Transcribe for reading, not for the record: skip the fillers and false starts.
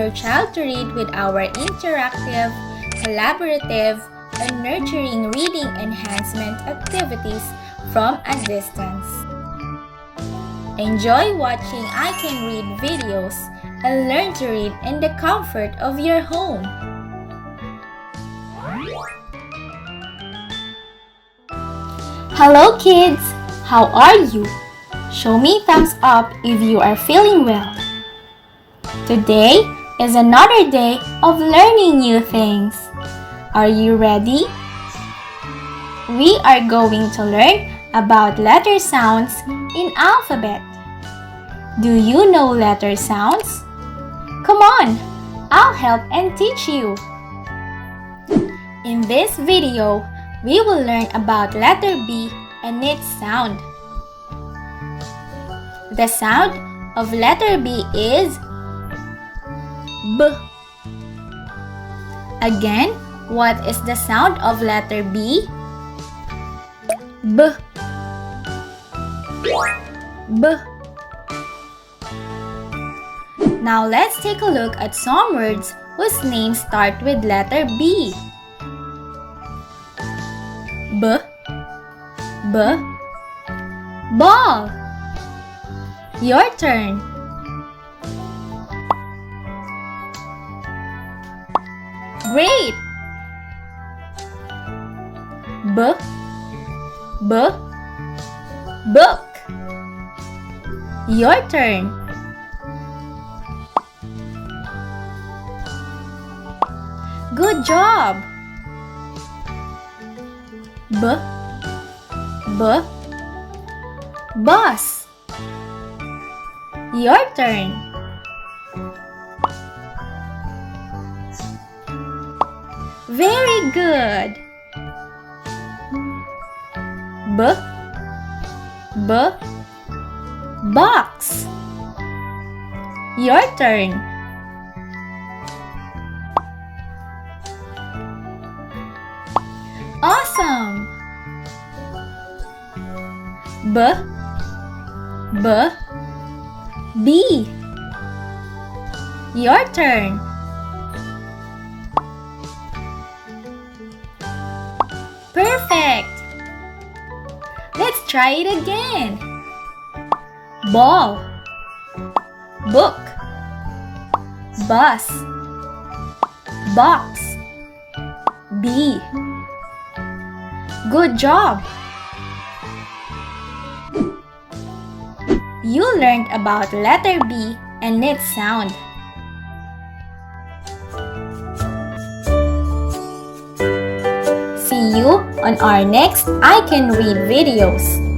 your child to read with our interactive, collaborative, and nurturing reading enhancement activities from a distance. Enjoy watching ICaN Read videos and learn to read in the comfort of your home. Hello kids! How are you? Show me thumbs up if you are feeling well. Today is another day of learning new things. Are you ready? We are going to learn about letter sounds in alphabet. Do you know letter sounds? Come on, I'll help and teach you. In this video, we will learn about letter B and its sound. The sound of letter B is B. Again, what is the sound of letter B? B. B. Now let's take a look at some words whose names start with letter B. B. B. Ball. Your turn. Great. B. B. Book. Your turn. Good job. B. B. Bus. Your turn. Very good. B. B. Box. Your turn. Awesome. B. B. Bee. Your turn. Perfect. Let's try it again. Ball. Book. Bus. Box. Bee. Good job. You learned about letter B and its sound. See you on our next ICaN Read videos.